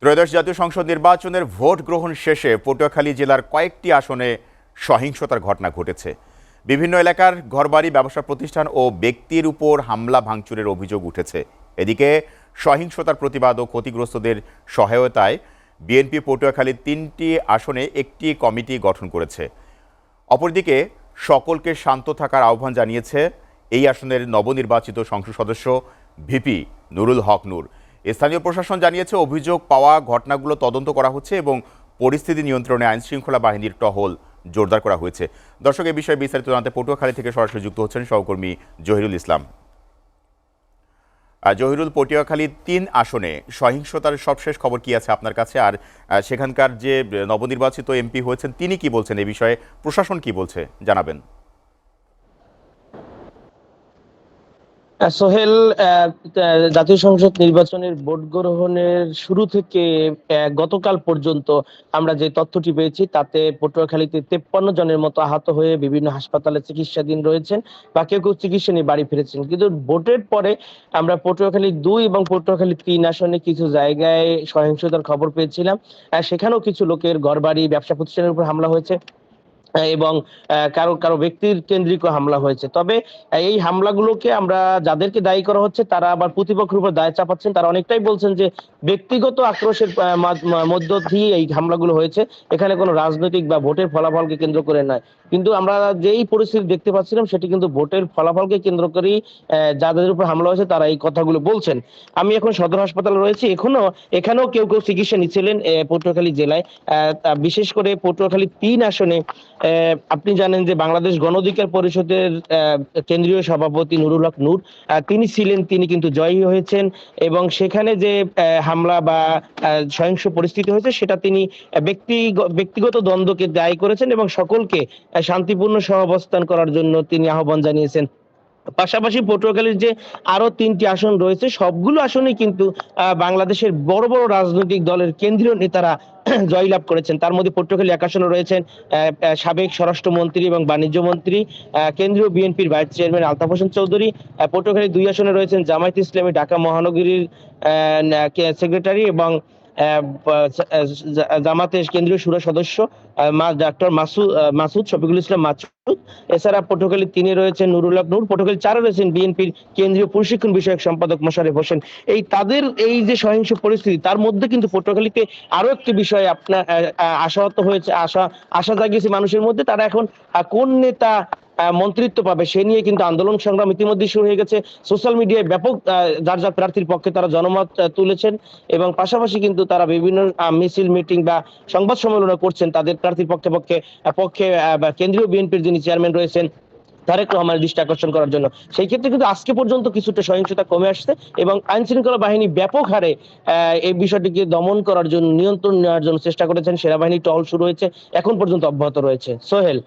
ত্রয়োদশ জাতীয় সংসদ নির্বাচনের ভোট গ্রহণ শেষে পটুয়াখালী জেলার কয়েকটি আসনে সহিংসতার ঘটনা ঘটেছে। বিভিন্ন এলাকার ঘরবাড়ি, ব্যবসা প্রতিষ্ঠান ও ব্যক্তির উপর হামলা ভাঙচুরের অভিযোগ উঠেছে। এদিকে সহিংসতার প্রতিবাদ ও ক্ষতিগ্রস্তদের সহায়তায় বিএনপি পটুয়াখালীর ৩টি আসনে একটি কমিটি গঠন করেছে। অপরদিকে সকলকে শান্ত থাকার আহ্বান জানিয়েছে এই আসনের নবনির্বাচিত সংসদ সদস্য ভিপি নুরুল হক নূর। স্থানীয় প্রশাসন জানিয়েছে, অভিযোগ পাওয়া ঘটনাগুলো তদন্ত করা হচ্ছে এবং পরিস্থিতি নিয়ন্ত্রণে আইনশৃঙ্খলা বাহিনীর টহল জোরদার করা হয়েছে। দর্শক, এই বিষয়ে বিস্তারিত জানাতে পটুয়াখালী থেকে সরাসরি যুক্ত হচ্ছেন সহকর্মী জহিরুল ইসলাম। জহিরুল, পটুয়াখালী ৩ আসনে সহিংসতার সবশেষ খবর কি আছে আপনার কাছে? আর সেখানকার যে নবনির্বাচিত এমপি হয়েছেন তিনি কি বলছেন, এই বিষয়ে প্রশাসন কি বলছে জানাবেন। সোহেল, জাতীয় সংসদ নির্বাচনের ভোট গ্রহণের শুরু থেকে গতকাল পর্যন্ত আমরা যে তথ্যটি পেয়েছি তাতে পটুয়াখালীতে 53 জনের মতো আহত হয়ে বিভিন্ন হাসপাতালে চিকিৎসাধীন রয়েছেন বা কেউ কেউ চিকিৎসা নিয়ে বাড়ি ফিরেছেন। কিন্তু ভোটের পরে আমরা পটুয়াখালী ২ এবং পটুয়াখালী ৩ আসনে কিছু জায়গায় সহিংসতার খবর পেয়েছিলাম। সেখানেও কিছু লোকের ঘরবাড়ি, ব্যবসা প্রতিষ্ঠানের উপর হামলা হয়েছে এবং কারো কারো ব্যক্তির কেন্দ্রিক হামলা হয়েছে। তবে এই হামলাগুলোকে আমরা যাদেরকে দায়ী করা হচ্ছে তারা আবার প্রতিপক্ষের উপর দায় চাপাচ্ছেন। তারা অনেকটাই বলছেন যে ব্যক্তিগত আক্রোশের মধ্য দিয়ে এই হামলাগুলো হয়েছে, এখানে কোনো রাজনৈতিক বা ভোটের ফলাফলকে কেন্দ্র করে নয়। কিন্তু আমরা যেই পরিস্থিতি দেখতে পাচ্ছিলাম সেটি কিন্তু ভোটের ফলাফলকে কেন্দ্র করেই যাদের উপর হামলা হয়েছে তারা এই কথাগুলো বলছেন। আমি এখন সদর হাসপাতালে রয়েছি, এখানেও কেউ কেউ চিকিৎসা নিচ্ছিলেন পটুয়াখালী জেলায়। বিশেষ করে পটুয়াখালী ৩ আসনে আপনি জানেন যে বাংলাদেশ গণ অধিকার পরিষদের কেন্দ্রীয় সভাপতি নুরুল হক নূর তিনি কিন্তু জয়ী হয়েছেন এবং সেখানে যে হামলা বা সহিংস পরিস্থিতি হয়েছে সেটা তিনি ব্যক্তিগত দ্বন্দ্বকে দায়ী করেছেন এবং সকলকে শান্তিপূর্ণ সহাবস্থান করার জন্য তিনি আহ্বান জানিয়েছেন। পাশাপাশি পটুয়াখালীর যে আরো ৩টি আসন রয়েছে সবগুলো আসনেই কিন্তু বাংলাদেশের বড় বড় রাজনৈতিক দলের কেন্দ্রীয় নেতারা জয়লাভ করেছেন। তার মধ্যে পটুয়াখালী ১ আসনে রয়েছেন সাবেক স্বরাষ্ট্রমন্ত্রী এবং বাণিজ্য মন্ত্রী, কেন্দ্রীয় বিএনপির ভাইস চেয়ারম্যান আলতাফ হোসেন চৌধুরী। পটুয়াখালী ২ আসনে রয়েছেন জামায়াতে ইসলামী ঢাকা মহানগরীর সেক্রেটারি এবং জামাতের কেন্দ্রীয় শুরা সদস্য ডাক্তার মাসুদ শফিকুল ইসলাম মাসুদ। এছাড়া পটুয়াখালী ৩-এ রয়েছেন নুরুল হক নূর, পটুয়াখালী ৪-এ রয়েছেন বিএনপির কেন্দ্রীয় প্রশিক্ষণ বিষয়ক সম্পাদক মোশাররফ হোসেন। তাদের এই যে সহিংস পরিস্থিতি তার মধ্যে কিন্তু পটুয়াখালীতে আরো একটি বিষয় আপনার আশাহত হয়েছে, আশা জাগিয়েছে মানুষের মধ্যে। তারা এখন কোন নেতা মন্ত্রিত্ব পাবে সে নিয়ে কিন্তু আন্দোলন সংগ্রাম ইতিমধ্যে শুরু হয়ে গেছে। সোশ্যাল মিডিয়ায় ব্যাপক যার যার প্রার্থীর পক্ষে তারা জনমত তুলেছেন এবং পাশাপাশি কিন্তু তারা বিভিন্ন মিছিল, মিটিং বা সংবাদ সম্মেলন করছেন তাদের প্রার্থীর পক্ষে কেন্দ্রীয় বিএনপির যিনি চেয়ারম্যান রয়েছেন তারেক রহমানের দৃষ্টি আকর্ষণ করার জন্য। সেই ক্ষেত্রে কিন্তু আজকে পর্যন্ত কিছুটা সহিংসতা কমে আসছে এবং আইন শৃঙ্খলা বাহিনী ব্যাপক হারে এই বিষয়টিকে দমন করার জন্য, নিয়ন্ত্রণ নেওয়ার জন্য চেষ্টা করেছেন। সেনাবাহিনী টহল শুরু হয়েছে, এখন পর্যন্ত অব্যাহত রয়েছে। সোহেল।